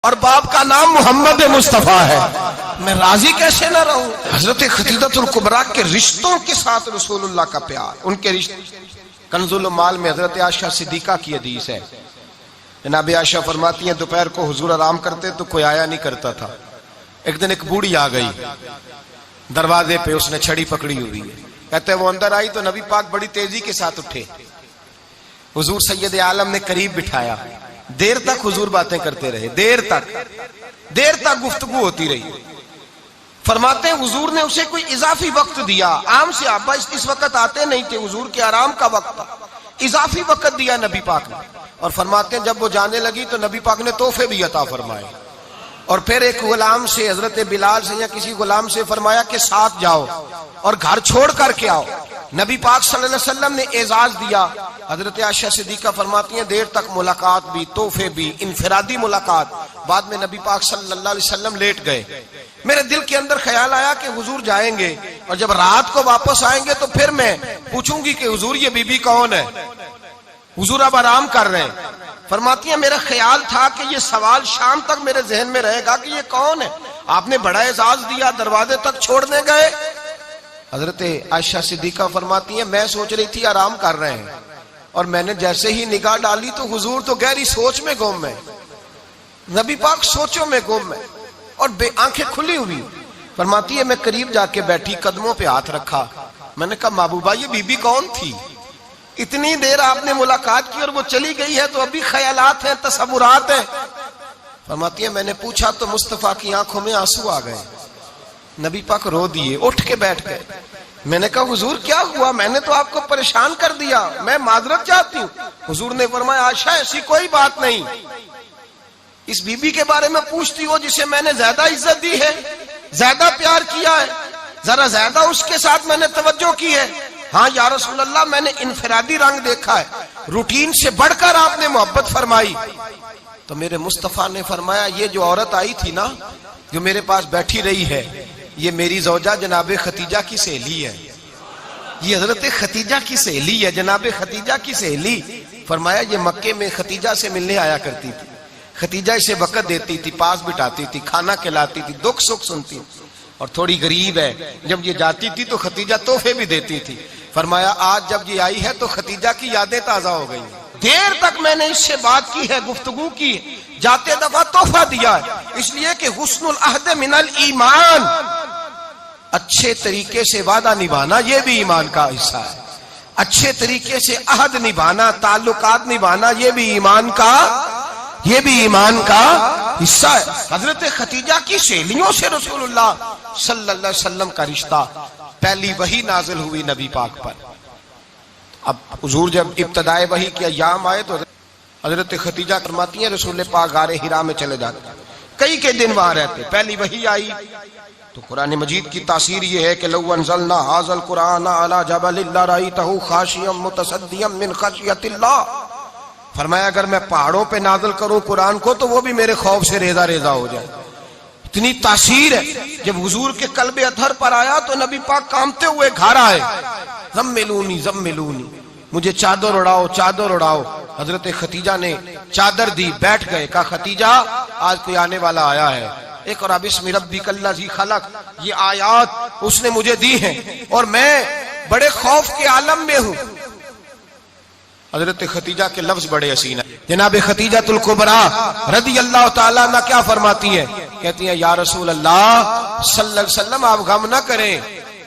और बाप का नाम मोहम्मद मुस्तफा है, मैं राजी कैसे ना रहूं। हजरत खतीजतुल कुबरा के रिश्तों के साथ रसूलुल्लाह का प्यार, उनके रिश्ते। कंजुल माल में हजरत आयशा सिद्दीका की हदीस है, जनाब आयशा फरमाती हैं दोपहर को हुजूर आराम करते तो कोई आया नहीं करता था। एक दिन एक बूढ़ी आ गई दरवाजे पे, उसने छड़ी पकड़ी हुई है। कहते हैं वो अंदर आई तो नबी पाक बड़ी तेजी के साथ उठे, हुजूर सैयद आलम ने करीब बिठाया, देर तक हुजूर बातें करते रहे, देर तक गुफ्तगू होती रही। फरमाते हैं हुजूर ने उसे कोई इजाफी वक्त दिया, आम से आबा इस वक्त आते नहीं थे, हुजूर के आराम का वक्त था, इजाफी वक्त दिया नबी पाक ने। और फरमाते हैं जब वो जाने लगी तो नबी पाक ने तोहफे भी अता फरमाए। और फिर एक गुलाम से, हजरत बिलाल से या किसी गुलाम से फरमाया कि साथ जाओ और घर छोड़ करके आओ। नबी पाक सल्लल्लाहु अलैहि वसल्लम ने एजाज दिया। हजरत आयशा सिद्दीका फरमाती हैं देर तक मुलाकात भी, तोहफे भी, इनफिरादी मुलाकात। बाद में नबी पाक सल्लल्लाहु अलैहि वसल्लम लेट गए। मेरे दिल के अंदर ख्याल आया कि हुजूर जाएंगे और जब रात को वापस आएंगे तो फिर मैं पूछूंगी कि हुजूर ये बीबी कौन है, हुजूर अब आराम कर रहे हैं। फरमाती है मेरा ख्याल था कि ये सवाल शाम तक मेरे जहन में रहेगा कि ये कौन है, आपने बड़ा एजाज दिया, दरवाजे तक छोड़ने गए। हजरत आयशा सिद्दीका फरमाती है मैं सोच रही थी आराम कर रहे हैं, और मैंने जैसे ही निगाह डाली तो हुजूर तो गहरी सोच में गुम है, नबी पाक सोचों में गुम है और आंखें खुली हुई। फरमाती है मैं करीब जाके बैठी, कदमों पे हाथ रखा, मैंने कहा महबूबा ये बीबी कौन थी, इतनी देर आपने मुलाकात की और वो चली गई है तो अभी ख्यालात हैं, तसव्वुरात हैं। फरमाती है मैंने पूछा तो मुस्तफा की आंखों में आंसू आ गए, नबी पाक रो दिए, उठ के बैठ गए। मैंने कहा हुजूर क्या हुआ, मैंने तो आपको परेशान कर दिया, मैं माजरत चाहती हूँ। हुजूर ने फरमाया आयशा ऐसी कोई बात नहीं, इस बीबी के बारे में पूछती हो जिसे मैंने ज्यादा इज्जत दी है, ज्यादा प्यार किया है, जरा ज्यादा उसके साथ मैंने तवज्जो की है। हाँ या रसूल अल्लाह मैंने इनफिरादी रंग देखा है, रूटीन से बढ़कर आपने मोहब्बत फरमाई। तो मेरे मुस्तफा ने फरमाया ये जो औरत आई थी ना, जो मेरे पास बैठी रही है, ये मेरी जौजा जनाब खतीजा की सहेली है, ये हजरत खतीजा की सहेली है, जनाब खतीजा की सहेली। फरमाया ये मक्के में खतीजा से मिलने आया करती थी, खतीजा इसे वक़्त देती थी, पास बिठाती थी, खाना खिलाती थी, दुख सुख सुनती, और थोड़ी गरीब है, जब ये जाती थी तो खतीजा तोहफे भी देती थी। फरमाया आज जब ये आई है तो खतीजा की यादें ताजा हो गई, देर तक मैंने इससे बात की है, गुफ्तगू की, जाते दफा तोहफा दिया है, इसलिए कि हुस्नुल अहद मिनल ईमान, अच्छे तरीके से वादा निभाना ये भी ईमान का हिस्सा है, अच्छे तरीके से अहद निभाना, ताल्लुकात निभाना ये भी ईमान का हिस्सा है। हजरत खतीजा की सहेलियों से रसूलुल्लाह सल्लल्लाहु अलैहि वसल्लम का रिश्ता, पहली वही नाजिल हुई नबी पाक पर। अब हुजूर जब इब्तदाए वही के अय्याम आए तो हजरत खतीजा फरमाती हैं रसूल पाक गारे हिरा में चले जाते, कई के दिन वहां रहते। पहली वही आई तो कुरान मजीद की तासीर ये है कि लौ अंज़लना हाज़ल कुरान अला जबलिन लरअयतहु खाशियम मुतसद्दियम मिन खशियतिल्लाह। फरमाया अगर मैं पहाड़ों पे नाज़िल करूं कुरान को तो वो भी मेरे खौफ से रेजा रेजा हो जाए, इतनी तासीर है। जब हुजूर के कल्बे अतहर पर आया तो नबी पाक कांपते हुए घर आए, ज़म्मिलूनी ज़म्मिलूनी, मुझे चादर उड़ाओ चादर उड़ाओ। हजरत खतीजा ने चादर दी, बैठ गए, कहा खतीजा आज कोई आने वाला आया है, एक और बिस्मि रब्बिकल्लज़ी खलक, ये आयात उसने मुझे दी हैं और मैं बड़े खौफ के आलम में हूं। हजरत खतीजा के लफ्ज बड़े हसीन है। जनाब खतीजतुल कुबरा रदियल्लाहु ताला अन्हा क्या फरमाती है, कहती है या रसूल अल्लाह सल्लल्लाहु अलैहि वसल्लम आप गम ना करें,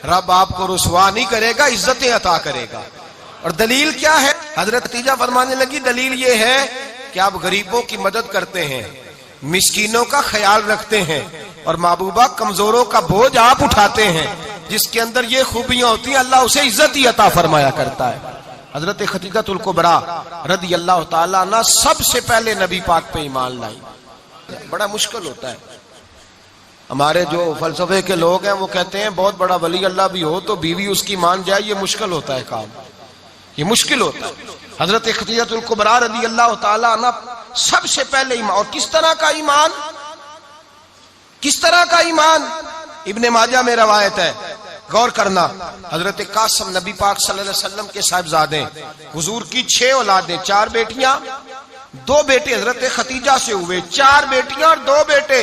रब आपको रुसवा नहीं करेगा, इज्जतें अता करेगा। और दलील क्या है, हजरत खतीजा फरमाने लगी दलील ये है कि आप गरीबों की मदद करते हैं, मिस्कीनों का ख्याल रखते हैं, और महबूबा कमजोरों का बोझ आप उठाते हैं। जिसके अंदर ये खूबियां होती हैं अल्लाह उसे इज्जत ही अता फरमाया करता है। हजरत खतीजतुल कुबरा रदियल्लाहु ताला अन्हा सबसे पहले नबी पाक पे ईमान लाई। बड़ा मुश्किल होता है, हमारे जो फलसफे के लोग हैं वो कहते हैं बहुत बड़ा वली अल्लाह भी हो तो बीवी उसकी मान जाए, ये मुश्किल होता है काम, ये मुश्किल होता है। हजरत खतीजतुल कुबरा रदियल्लाहु ताला अन्हा सबसे पहले ईमान, और किस तरह का ईमान, किस तरह का ईमान, इब्ने माजा में रवायत है, गौर करना। हजरत कासिम नबी पाक सल्लल्लाहु अलैहि वसल्लम के साहिबजादे, हुजूर की 6 औलादें, 4 बेटियां दो बेटे हजरत खतीजा से हुए, 4 बेटियां और 2 बेटे।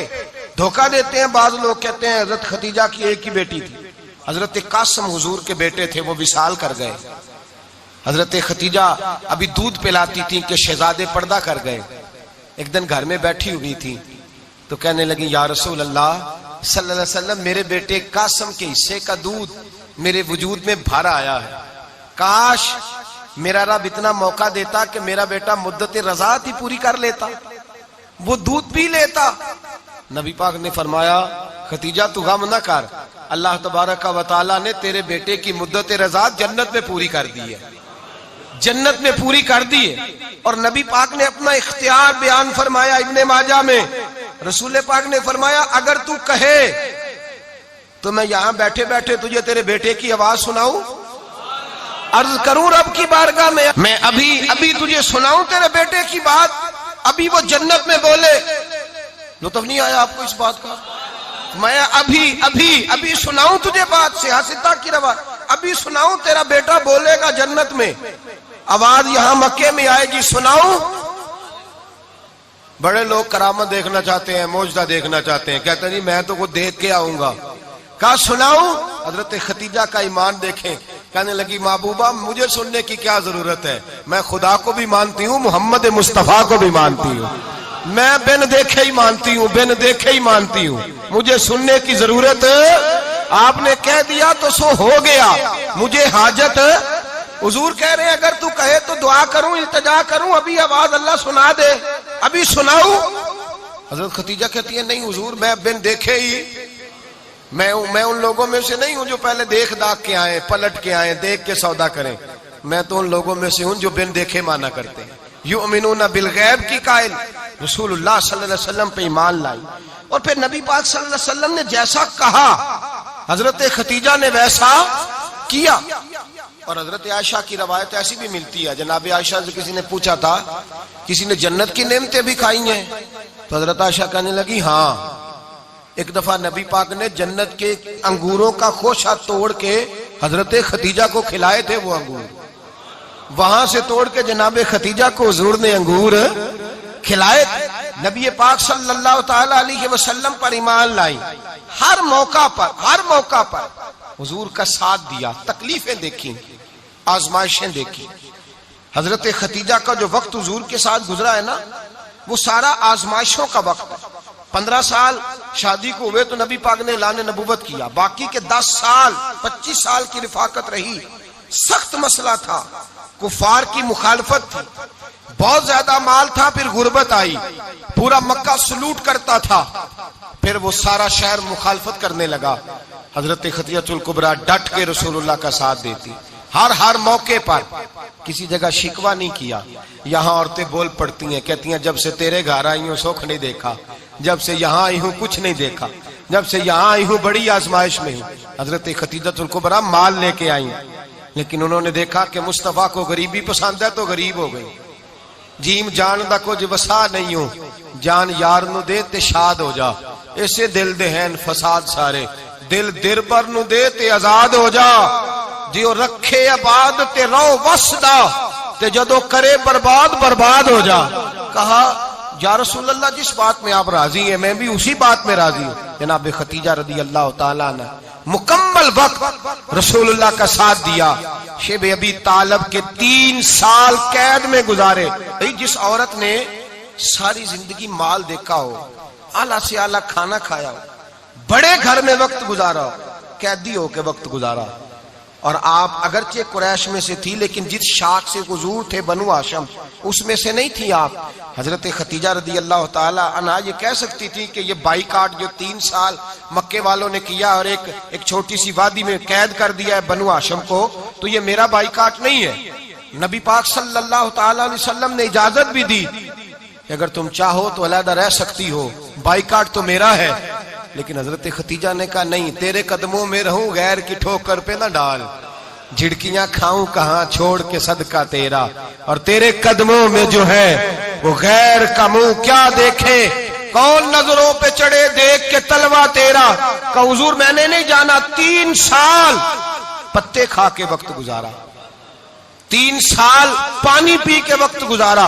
धोखा देते हैं बाज लोग, कहते हैं हजरत खतीजा की एक ही बेटी थी। हजरत कासिम हुजूर के बेटे थे, वो विसाल कर गए। हजरत खतीजा अभी दूध पिलाती थी कि शहजादे पर्दा कर गए। एक दिन घर में बैठी हुई थी तो कहने लगी, या रसूल अल्लाह सल्लल्लाहु अलैहि वसल्लम, मेरे बेटे कासिम के हिस्से का दूध मेरे वजूद में भर आया है। काश मेरा रब इतना मौका देता कि मेरा बेटा मुद्दत रज़ात ही पूरी कर लेता, वो दूध पी लेता। नबी पाक ने फरमाया, खतीजा तू गम न कर, अल्लाह तबारक व तआला ने तेरे बेटे की मुद्दत रज़ात जन्नत में पूरी कर दी है, जन्नत में पूरी कर दी है। और नबी पाक ने अपना इख्तियार बयान फरमाया इब्ने माजा में। रसूल पाक ने फरमाया, अगर तू कहे तो मैं यहां बैठे बैठे तुझे तेरे बेटे की आवाज सुनाऊं, अर्ज करूं रब की बारगाह में, मैं अभी अभी तुझे सुनाऊं तेरे बेटे की बात, अभी वो जन्नत में बोले। लुत्फ नहीं आया आपको इस बात का? मैं अभी अभी अभी सुनाऊं तुझे बात, सियासता की रवा, अभी सुनाऊं तेरा बेटा बोलेगा जन्नत में, आवाज यहां मक्के में आएगी, सुनाऊं। बड़े लोग करामत देखना चाहते हैं, मौजदा देखना चाहते हैं, कहते हैं जी मैं तो वो देख के आऊंगा। कहा सुनाऊं? हजरत खतीजा का ईमान देखें, कहने लगी, महबूबा मुझे सुनने की क्या जरूरत है, मैं खुदा को भी मानती हूँ, मोहम्मद मुस्तफा को भी मानती हूँ, मैं बिन देखे ही मानती हूँ, बिन देखे ही मानती हूँ, मुझे सुनने की जरूरत आपने कह दिया तो सो हो गया, मुझे हाजत। हुजूर कह रहे हैं अगर तू कहे तो दुआ करूं, इल्तिजा करूं, अभी आवाज अल्लाह सुना दे, अभी सुनाऊं। हजरत खतीजा कहती है, नहीं हुजूर मैं बिन देखे ही, मैं उन लोगों में से नहीं हूं जो पहले देख दाख के आए, पलट के आए, देख के सौदा करें, मैं तो उन लोगों में से हूं जो बिन देखे माना करते हैं। युमिनूना बिल गैब की कायल रसूलुल्लाह सल्लल्लाहु अलैहि वसल्लम पे ईमान लाई। और फिर नबी पाक सल्लल्लाहु अलैहि वसल्लम ने जैसा कहा हजरत खतीजा ने वैसा किया। और हजरत आयशा की रवायत ऐसी भी मिलती है, जनाब आयशा से किसी ने पूछा था, किसी ने जन्नत की नेमतें भी खाई हैं? तो हजरत आयशा कहने लगी, हाँ, एक दफा नबी पाक ने जन्नत के अंगूरों का खोशा तोड़ के हजरत खतीजा को खिलाए थे। वो अंगूर वहां से तोड़ के जनाब खतीजा को हुजूर ने अंगूर खिलाए थे। नबी पाक सल्लल्लाहु ताला अलैहि वसल्लम पर ईमान लाई, हर मौका पर हुजूर का साथ दिया, तकलीफें देखी, आजमाइशें देखी। हजरत खतीजा का जो वक्त हुजूर के साथ गुजरा है ना, वो सारा आजमाइशों का वक्त है। 15 साल शादी को हुए तो नबी पाक ने ऐलान नबूवत किया, बाकी के 10 साल 25 साल की रिफाकत रही, सख्त मसला था, कुफार की मुखालफत थी, बहुत ज्यादा माल था, फिर गुर्बत आई, पूरा मक्का सलूट करता था, फिर वो सारा शहर मुखालफत करने लगा। हजरत खतीजतुल कुबरा डट के रसूलुल्लाह का साथ देती, हर मौके पर किसी जगह शिकवा नहीं किया। यहाँ औरतें बोल पड़ती हैं, कहती हैं जब से तेरे घर आई हूँ सुख नहीं देखा, जब से यहाँ आई हूँ कुछ नहीं देखा, जब से यहाँ आई हूँ बड़ी आजमाइश में हूँ। हजरत खतीजतुल कुबरा माल लेके आई, लेकिन उन्होंने देखा कि मुस्तफा को गरीबी पसंद है तो गरीब हो गई। जीम जान दा कुछ वसा नहीं हो, जान यार नु दे ते शाद हो जा, ऐसे दिल दे हैं फसाद सारे, दिल दिरबर नु दे ते आजाद हो जा, जियो रखे आबाद ते रहो वसदा, ते जदों करे बर्बाद हो जा। कहा या रसूल अल्लाह जिस बात में आप राजी हैं मैं भी उसी बात में राजी हूं। जनाब खतीजा रदी अल्लाह ताला ने मुकम्मल वक्त रसूलुल्लाह का साथ दिया। शेब अबी तालब के 3 साल कैद में गुजारे। जिस औरत ने सारी जिंदगी माल देखा हो, आला से आला खाना खाया हो, बड़े घर में वक्त गुजारा हो, कैदी हो के वक्त गुजारा, और आप अगरचे कुरैश में से थी लेकिन जिस शाख से हुजूर थे बनु हाशम उसमें से नहीं थी आप। हजरत खतीजा रदी अल्लाह ताला अन्हा ये कह सकती थी कि ये बाइकाट जो 3 साल मक्के वालों ने किया और एक छोटी सी वादी में कैद कर दिया है बनु हाशम को, तो ये मेरा बाइकाट नहीं है। नबी पाक सल्लल्लाहु ताला अलैहि वसल्लम ने इजाजत भी दी कि अगर तुम चाहो तो अलहदा रह सकती हो, बाइकाट तो मेरा है। लेकिन हजरत खतीजा ने कहा नहीं, तेरे कदमों में रहूं, गैर की ठोकर पे ना डाल, झिड़कियां खाऊं कहां छोड़ के सदका तेरा, और तेरे कदमों में जो है वो गैर का मुंह क्या देखे, कौन नजरों पे चढ़े देख के तलवा तेरा। का हुजूर मैंने नहीं जाना, 3 साल पत्ते खा के वक्त गुजारा, 3 साल पानी पी के वक्त गुजारा।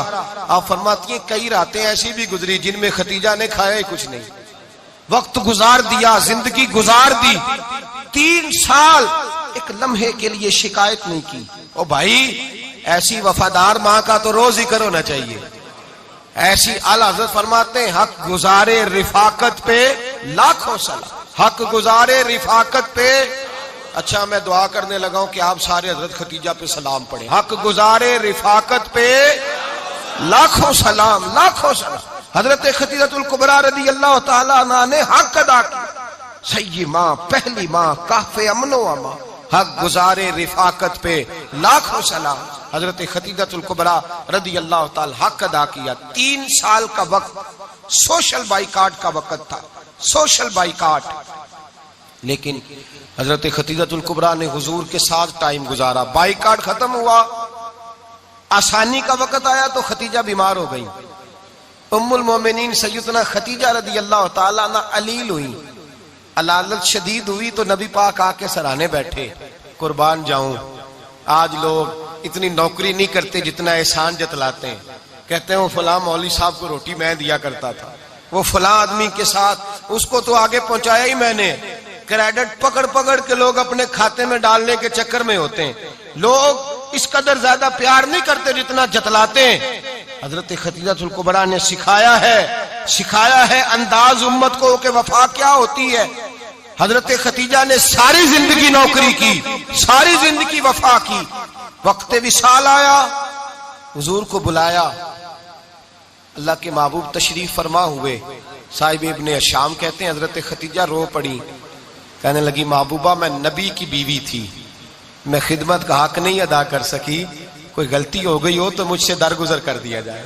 आप फरमाती हैं कई रातें ऐसी भी गुजरी जिनमें खतीजा ने खाया ही कुछ नहीं, वक्त गुजार दिया, जिंदगी गुजार दी। 3 साल एक लम्हे के लिए शिकायत नहीं की। ओ भाई, ऐसी वफादार मां का तो रोज जिक्र होना चाहिए। ऐसी आला हज़रत फरमाते हैं हक गुजारे रिफाकत पे लाखों सलाम, हक गुजारे रिफाकत पे। अच्छा, मैं दुआ करने लगा हूं कि आप सारे हजरत खतीजा पे सलाम पढ़े। हक गुजारे रिफाकत पे लाखों सलाम, लाखों सलाम। हजरत खतीजतुल कुबरा रदी अल्लाह ताला अन्हा ने हक अदा किया। सही मां, पहली मां, काफे अमनो अमा, हक गुजारे रिफाकत पे लाखों सलाम। हजरत खतीजतुल कुबरा रदी अल्लाह ताला हक अदा किया। 3 साल का वक्त सोशल बाइकाट का वक्त था, सोशल बाइकाट। लेकिन हजरत खतीजतुल कुबरा ने हुजूर के साथ टाइम गुजारा। बाइकाट खत्म हुआ, आसानी का वक्त आया तो खतीजा बीमार हो गई। उम्मुल मोमिनीन सैयदना खतीजा रदी अल्लाह ताला अन्हा अलील हुई, अलालत शदीद हुई तो नबी पाक आके सराहने बैठे। कुर्बान जाऊं, आज लोग इतनी नौकरी नहीं करते जितना एहसान जतलाते हैं। कहते हैं वो फलां मौलवी साहब को रोटी मैं दिया करता था, वो फलां आदमी के साथ उसको तो आगे पहुंचाया ही मैंने। क्रेडिट पकड़ पकड़ के लोग अपने खाते में डालने के चक्कर में होते हैं। लोग इस कदर ज्यादा प्यार नहीं करते जितना जतलाते हैं। हजरत खतीजतुल कुबरा ने सिखाया है अंदाज उम्मत को कि वफा क्या होती है। हजरत खतीजा ने सारी जिंदगी नौकरी की, सारी जिंदगी वफा की। वक्त विसाल आया, हुजूर को बुलाया। अल्लाह के महबूब तशरीफ फरमा हुए। साहिब इब्ने शाम कहते हैं हजरत खतीजा रो पड़ी, कहने लगी महबूबा मैं नबी की बीवी थी, मैं खिदमत का हक नहीं अदा कर सकी, कोई गलती हो गई हो तो मुझसे दरगुजर कर दिया जाए,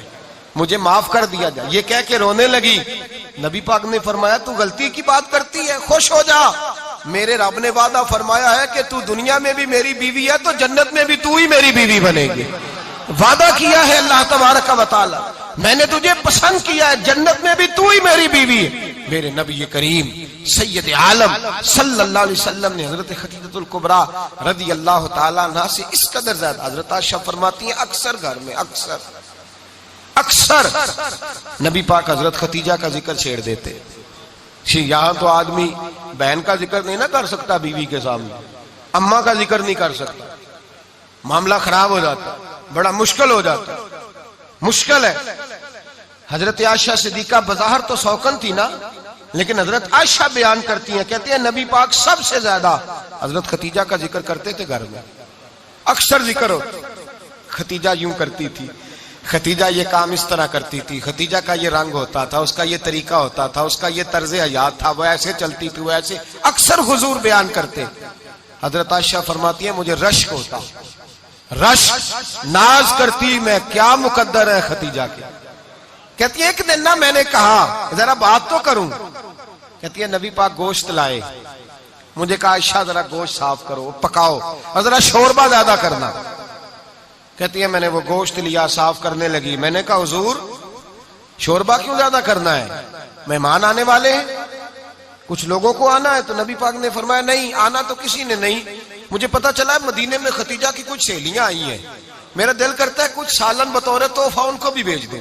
मुझे माफ कर दिया जाए। ये कह के रोने लगी। नबी पाक ने फरमाया तू गलती की बात करती है, खुश हो जा, मेरे रब ने वादा फरमाया है कि तू दुनिया में भी मेरी बीवी है तो जन्नत में भी तू ही मेरी बीवी बनेगी। वादा किया है अल्लाह तबारक व तआला, मैंने तुझे पसंद किया है, जन्नत में भी तू ही मेरी बीवी है। मेरे नबी करीम सैयद आलम सल्लल्लाहु अलैहि वसल्लम ने हजरत खतीजतुल कुबरा रदी अल्लाह ताला अन्हा से इस कदर ज्यादा, हजरत आयशा फरमाती हैं अक्सर घर में अक्सर नबी पाक हजरत खतीजा का जिक्र छेड़ देते। यहाँ तो आदमी बहन का जिक्र नहीं ना कर सकता बीवी के सामने, अम्मा का जिक्र नहीं कर सकता, मामला खराब हो जाता, बड़ा मुश्किल हो जाता, मुश्किल है। हजरत आयशा सिद्दीका बज़ाहिर तो सौकन थी ना, लेकिन हजरत आयशा बयान करती हैं, कहती है नबी पाक सबसे ज्यादा हजरत खतीजा का जिक्र करते थे घर में, अक्सर जिक्र हो। खतीजा यूं करती थी, खतीजा ये काम इस तरह करती थी, खतीजा का ये रंग होता था, उसका ये तरीका होता था, उसका ये तर्ज हयात था, वो ऐसे चलती थी, वो ऐसे, अक्सर हुजूर बयान करते। हजरत आयशा फरमाती है मुझे रश्क होता, रश्क, नाज करती मैं क्या मुकद्दर है खतीजा के। कहती है एक दिन ना मैंने कहा जरा बात तो करूं, कहती है नबी पाक गोश्त लाए, मुझे कहा आयशा जरा गोश्त साफ करो, पकाओ और जरा शोरबा ज्यादा करना। कहती है मैंने वो गोश्त लिया, साफ करने लगी। मैंने कहा हुजूर शोरबा क्यों ज्यादा करना है, मेहमान आने वाले हैं, कुछ लोगों को आना है। तो नबी पाक ने फरमाया नहीं, आना तो किसी ने नहीं, मुझे पता चला मदीने में खतीजा की कुछ सहेलियां आई हैं, मेरा दिल करता है कुछ सालन बतौर तोहफा उनको भी भेज दूं,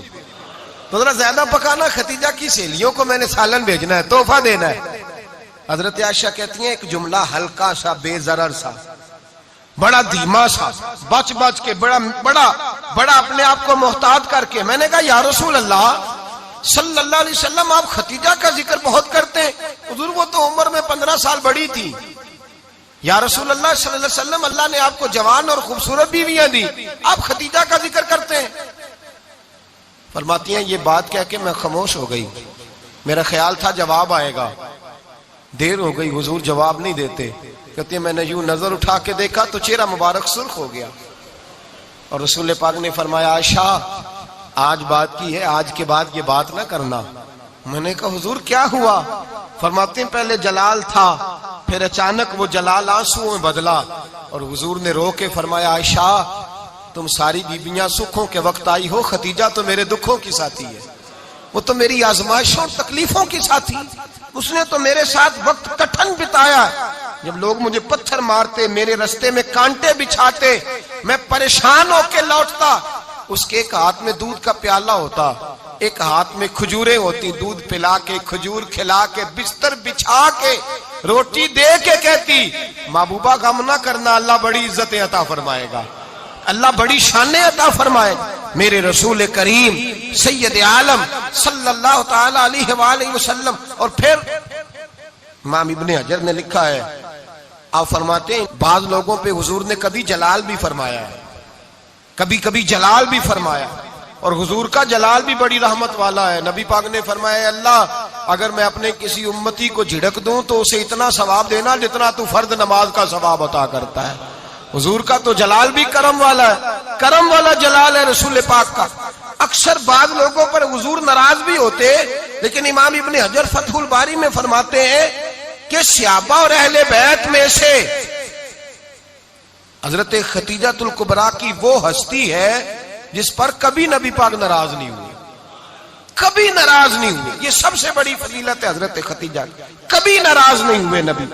तो जरा ज्यादा पकाना, खतीजा की सहेलियों को मैंने सालन भेजना है, तोहफा देना है। हजरत आयशा कहती हैं एक जुमला हल्का सा, बेजरर सा, बड़ा धीमा सा, बच बच के, बड़ा बड़ा बड़ा अपने आप को मोहतात करके। मैंने कहा या रसूल अल्लाह सल्लल्लाहु अलैहि वसल्लम आप खतीजा का जिक्र बहुत करते हैं, हुजूर वो तो उम्र में 15 साल बड़ी थी। या रसूल अल्लाह सल्लल्लाहु अलैहि वसल्लम अल्लाह ने आपको जवान और खूबसूरत बीवियां दी, आप खतीजा का जिक्र करते हैं। फरमाती हैं ये बात कह के मैं खामोश हो गई, मेरा ख्याल था जवाब आएगा, देर हो गई, हुजूर जवाब नहीं देते। कहती है मैंने यूं नजर उठा के देखा तो चेहरा मुबारक सुर्ख हो गया और रसूल पाक ने फरमाया आयशा आज बात की है, आज के बाद ये बात ना करना। मैंने कहा हुजूर क्या हुआ? फरमाते हैं पहले जलाल था, फिर अचानक वो जलाल आंसुओं में बदला और हुजूर ने रो के फरमाया आयशा तुम सारी बीबियां सुखों के वक्त आई हो, खतीजा तो मेरे दुखों की साथी है, वो तो मेरी आजमाइशों और तकलीफों की साथी, उसने तो मेरे साथ वक्त कठिन बिताया। जब लोग मुझे पत्थर मारते, मेरे रास्ते में कांटे बिछाते, मैं परेशान होके लौटता, उसके एक हाथ में दूध का प्याला होता, एक हाथ में खजूरें होती, दूध पिला के खजूर खिला के बिस्तर बिछा के रोटी दे के कहती महबूबा गम ना करना, अल्लाह बड़ी इज्जतें अता फरमाएगा, अल्लाह बड़ी शानें अता फरमाएगा। मेरे रसूल करीम सैयद आलम सल्लल्लाहु ताला अलैहि वसल्लम। और फिर इमाम इब्ने हजर ने लिखा है, आप फरमाते हैं बाज लोगों पे हुजूर ने कभी जलाल भी फरमाया है, कभी कभी जलाल भी फरमाया, और हुजूर का जलाल भी बड़ी रहमत वाला है। नबी पाक ने फरमाया अल्लाह अगर मैं अपने किसी उम्मती को झिड़क दूं तो उसे इतना सवाब देना जितना तू फर्द नमाज का सवाब अता करता है। हुजूर का तो जलाल भी करम वाला है, करम वाला जलाल है रसूल पाक का। अक्सर बाद लोगों पर हुजूर नाराज भी होते, लेकिन इमाम इब्ने हजर फतहुल बारी में फरमाते हैं कि सहाबा और अहले बैत में से हजरत खतीजातुल कुबरा की वो हस्ती है जिस पर कभी नबी पाक नाराज नहीं हुए, कभी नाराज नहीं हुए। ये सबसे बड़ी फजीलत है हजरत खतीजा, कभी नाराज नहीं हुए नबी,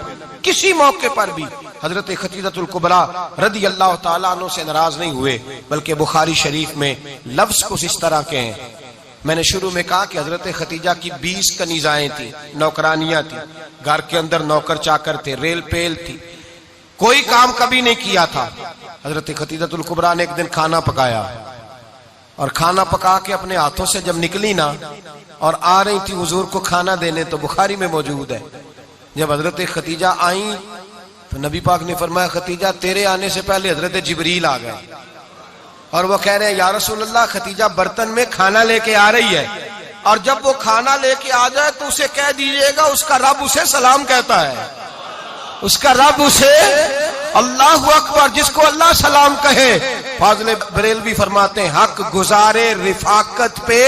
किसी मौके पर भी हजरत खतीजातुल कुबरा रदी अल्लाह ताला अन्हु से नाराज नहीं हुए। बल्कि बुखारी शरीफ में लफ्ज कुछ इस तरह के हैं। मैंने शुरू में कहा कि हजरत खतीजा की 20 कनीजाएं थी, नौकरानियां थी, घर के अंदर नौकर चाकर थे, रेल पेल थी, कोई काम कभी नहीं किया था। हजरत खतीजातुल कुबरा ने एक दिन खाना पकाया, और खाना पका के अपने हाथों से जब निकली ना और आ रही थी हुजूर को खाना देने, तो बुखारी में मौजूद है जब हजरत खतीजा आई तो नबी पाक ने फरमाया खतीजा तेरे आने से पहले हजरत जिब्रील आ गए, और वो कह रहे हैं या रसूल अल्लाह खतीजा बर्तन में खाना लेके आ रही है, और जब वो खाना लेके आ जाए तो उसे कह दीजिएगा उसका रब उसे सलाम कहता है, उसका रब उसे अल्लाहु अकबर, जिसको अल्लाह सलाम कहे। फाज़िल बरेलवी फरमाते हैं हक गुजारे रिफाकत पे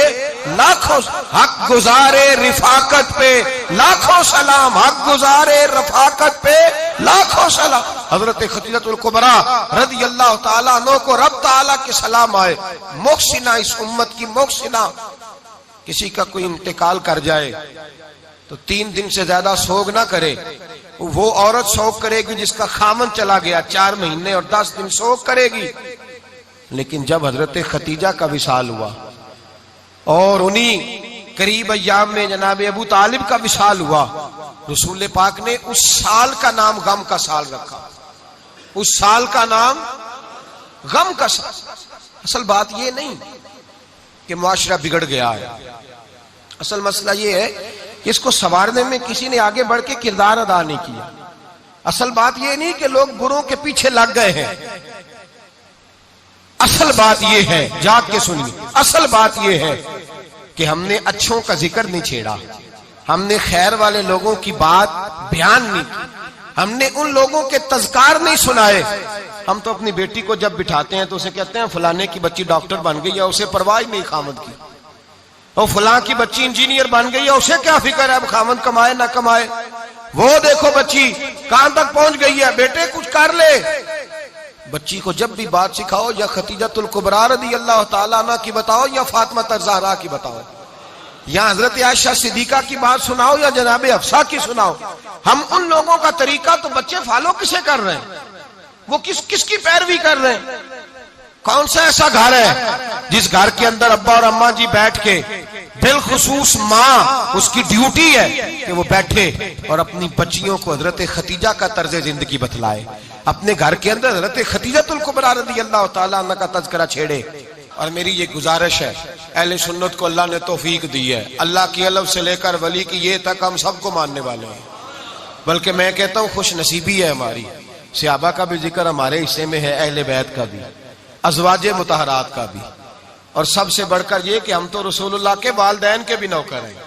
लाखों, हक गुजारे रिफाकत पे लाखों सलाम, हक गुजारे रफाकत पे लाखों सलाम। हजरत खतीजातुल कुबरा रज़ी अल्लाह ताला अन्हा को रब ताला के सलाम आए। मुहसिना, इस उम्मत की मुहसिना। किसी का कोई इंतकाल कर जाए तो 3 दिन से ज्यादा सोग ना करे, वो औरत शोक करेगी जिसका खामन चला गया, 4 महीने और 10 दिन शोक करेगी। लेकिन जब हजरत खतीजा का विशाल हुआ और उन्हीं करीब अय्याम में जनाब अबू तालिब का विशाल हुआ, रसूल पाक ने उस साल का नाम गम का साल रखा, उस साल का नाम गम का साल। असल बात यह नहीं कि मुआशरा बिगड़ गया है, असल मसला यह है कि इसको संवारने में किसी ने आगे बढ़ के किरदार अदा नहीं किया। असल बात यह नहीं कि लोग बुरों के पीछे लग गए हैं, असल बात यह है, जाग के सुनिए, असल बात यह है कि हमने अच्छों का जिक्र नहीं छेड़ा, हमने खैर वाले लोगों की बात बयान नहीं की, हमने उन लोगों के तज़कार नहीं सुनाए। हम तो अपनी बेटी को जब बिठाते हैं तो उसे कहते हैं फलाने की बच्ची डॉक्टर बन गई है, उसे परवाह नहीं खामद की, और फलां की बच्ची इंजीनियर बन गई है, उसे क्या फिक्र है अब खामद कमाए ना कमाए, वो देखो बच्ची कहां तक पहुंच गई है, बेटे कुछ कर ले। बच्ची को जब भी बात सिखाओ या खतीजातुल कुबरा रज़ी अल्लाह ताला अन्हा की बताओ या फातिमा ज़हरा की बताओ, या हजरत आयशा सिद्दीका की बात सुनाओ या जनाब हफ्सा की सुनाओ। हम उन लोगों का तरीका तो बच्चे फॉलो किसे कर रहे हैं, वो किसकी पैरवी कर रहे हैं। कौन सा ऐसा घर है जिस घर के अंदर अब्बा और अम्मा जी बैठ के, बिलखुसूस माँ उसकी ड्यूटी है कि वो बैठे और अपनी बच्चियों को हजरत खतीजा का तर्ज जिंदगी बतलाए, अपने घर के अंदर हजरत खतीजातुल कुबरा रज़ी अल्लाह ताला अन्हा का तज़किरा छेड़े। और मेरी ये गुजारिश है, अहले सुन्नत को अल्लाह ने तौफीक दी है, अल्लाह की अलव से लेकर वली की ये तक हम सबको मानने वाले हैं। बल्कि मैं कहता हूँ खुश नसीबी है हमारी, सहाबा का भी जिक्र हमारे हिस्से में है, अहले बैत का भी, अज़वाजे मुतहरात का भी, और सबसे बढ़कर ये कि हम तो रसूलुल्लाह के वालिदैन के भी नौकर हैं,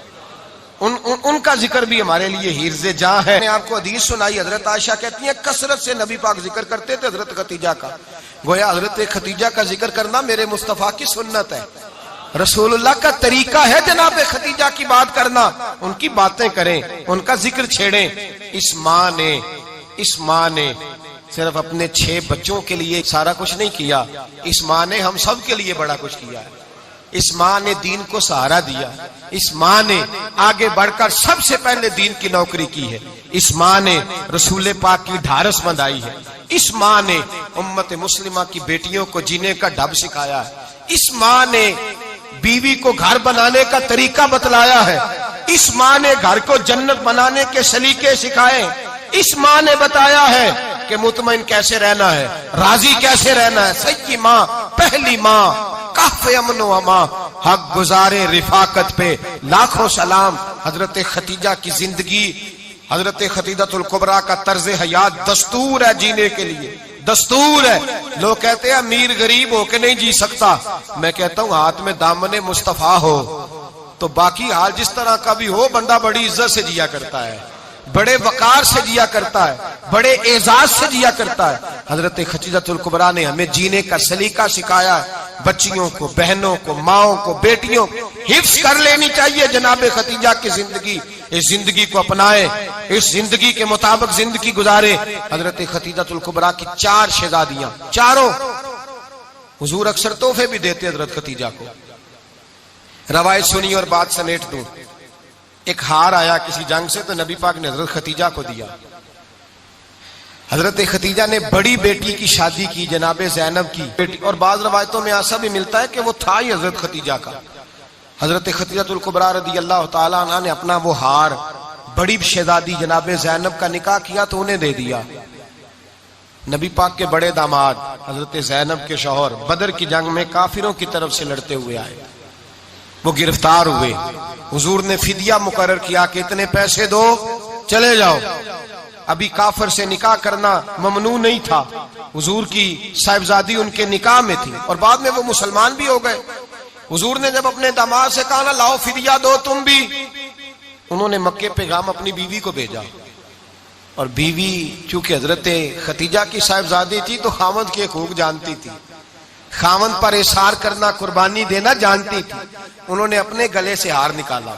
उनका जिक्र भी हमारे लिए हिर्ज़े जां है। मैंने आपको हदीस सुनाई, हजरत आयशा कहती हैं कसरत से नबी पाक जिक्र करते थे हजरत खतीजा का, गोया हजरत खतीजा का जिक्र करना मेरे मुस्तफा की सुन्नत है, रसूलुल्लाह का तरीका है जनाब खतीजा की बात करना, उनकी बातें करें, उनका जिक्र छेड़ें। इस माँ ने सिर्फ अपने 6 बच्चों के लिए सारा कुछ नहीं किया, इस माँ ने हम सब के लिए बड़ा कुछ किया है। इस माँ ने दीन को सहारा दिया, इस माँ ने आगे बढ़कर सबसे पहले दीन की नौकरी की है, इस माँ ने रसूल पाक की ढारस बंधाई है, इस माँ ने उम्मत मुस्लिमा की बेटियों को जीने का ढब सिखाया है। इस माँ ने बीवी को घर बनाने का तरीका बतलाया है। इस माँ ने घर को जन्नत बनाने के सलीके सिखाए। इस माँ ने बताया है कि मुतमईन कैसे रहना है, राजी कैसे रहना है। सच्ची माँ, पहली माँ, काफ़े अमन व अमा, हक गुजारे रिफाकत पे लाखों सलाम। हजरत खतीजा की जिंदगी, हजरत खतीजतुल कुबरा का तर्ज हयात दस्तूर है जीने के लिए, दस्तूर है। लोग कहते हैं अमीर गरीब होके नहीं जी सकता। मैं कहता हूं हाथ में दामने मुस्तफा हो तो बाकी हाल जिस तरह का भी हो, बंदा बड़ी इज्जत से जिया करता है, बड़े वकार से जिया करता है, बड़े एजाज से जिया करता है। हजरत खतीजतुल कुबरा ने हमें जीने का सलीका सिखाया है। बच्चियों को, बहनों को, माओं को, बेटियों को हिफ्स कर लेनी चाहिए जनाब खतीजा की जिंदगी। इस जिंदगी को अपनाए, इस जिंदगी के मुताबिक जिंदगी गुजारे। हजरत खतीजतुल कुबरा की 4 शहजादियां, चारों हुजूर अक्सर तोहफे भी देते हजरत खतीजा को। रवायत सुनी और बात समेट दूं। एक हार आया किसी जंग से तो नबी पाक ने हजरत खतीजा को दिया। हजरत खतीजा ने बड़ी बेटी की शादी की, जनाबे ज़ैनब की बेटी, और बाज रवायतों में ऐसा भी मिलता है कि वो था ही हजरत खतीजा का। हजरत खतीजतुल कुबरा रदी अल्लाह ताला अन्हा ने अपना वो हार बड़ी शहजादी जनाबे ज़ैनब का निकाह किया तो उन्हें दे दिया। नबी पाक के बड़े दामाद हजरत ज़ैनब के शौहर बदर की जंग में काफिरों की तरफ से लड़ते हुए आए, वो गिरफ्तार हुए। हुजूर ने फिदिया मुकर्रर किया कि इतने पैसे दो, चले जाओ। अभी काफिर से निकाह करना ममनू नहीं था। हुजूर की साहिबजादी उनके निकाह में थी और बाद में वो मुसलमान भी हो गए। हुजूर ने जब अपने दामाद से कहा ना लाओ फिदिया दो तुम भी, उन्होंने मक्के पैगाम अपनी बीवी को भेजा। और बीवी चूंकि हजरत खतीजा की साहिबजादी थी तो खामद के हकूक जानती थी, खामद पर इशार करना, कुर्बानी देना जानती थी। उन्होंने अपने गले से हार निकाला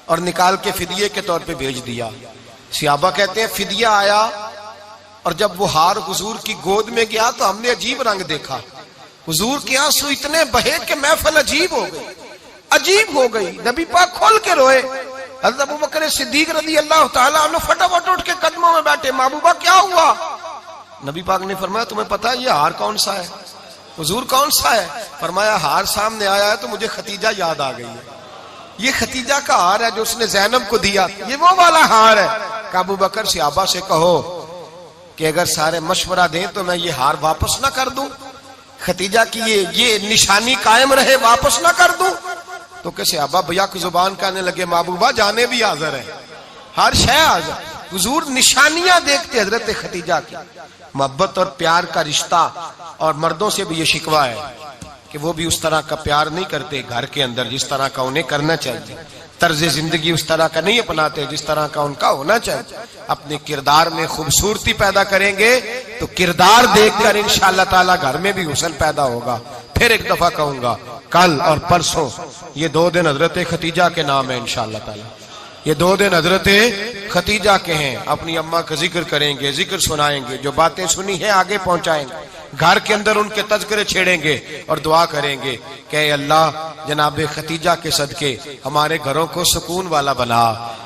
और निकाल के फिदिये के तौर पे भेज दिया। सियाबा कहते हैं फिदिया आया और जब वो हार हुजूर की गोद में गया तो हमने अजीब रंग देखा। हुजूर के आंसू इतने बहे कि महफिल अजीब हो गई, अजीब हो गई। नबी पाक खोल के रोए। हज़रत अबू बकर सिद्दीक रज़ी अल्लाह ताला अन्हु फटाफट उठ के कदमों में बैठे, महबूबा क्या हुआ? नबी पाक ने फरमाया तुम्हें पता है ये हार कौन सा है? हुजूर कौन सा है? फरमाया हार सामने आया है तो मुझे खतीजा याद आ गई है। ये खतीजा का हार है जो उसने ज़ैनब को दिया, ये वो वाला हार है। अबू बकर सहाबा से कहो कि अगर सारे मशवरा दें तो मैं ये हार वापस ना कर दूं, खतीजा की ये निशानी कायम रहे, वापस ना कर दूं। तो कैसे सहाबा भैया की जुबान कहने लगे महबूबा जाने भी हाजिर है, हर शय हाजिर। हुजूर निशानियां देखते हजरत खतीजा की, मोहब्बत और प्यार का रिश्ता। और मर्दों से भी ये शिकवा है कि वो भी उस तरह का प्यार नहीं करते घर के अंदर जिस तरह का उन्हें करना चाहिए, तर्ज जिंदगी उस तरह का नहीं अपनाते जिस तरह का उनका होना चाहिए। अपने किरदार में खूबसूरती पैदा करेंगे तो किरदार देखकर इंशाअल्लाह ताला घर में भी हुस्न पैदा होगा। फिर एक दफा कहूंगा, कल और परसों ये 2 दिन हजरत खतीजा के नाम है इंशाअल्लाह ताला। ये 2 दिन हजरत खतीजा के हैं। अपनी अम्मा का जिक्र करेंगे, जिक्र सुनाएंगे, जो बातें सुनी है आगे पहुंचाएंगे, घर के अंदर उनके तज़किरे छेड़ेंगे और दुआ करेंगे कि अल्लाह जनाब खतीजा के सदके हमारे घरों को सुकून वाला बना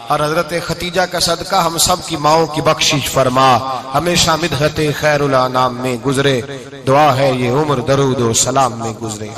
और हजरत खतीजा का सदका हम सब की माओं की बख्शिश फरमा, हमेशा मिदहत खैरुल अनाम में गुजरे। दुआ है ये उम्र दरूद और सलाम में गुजरे।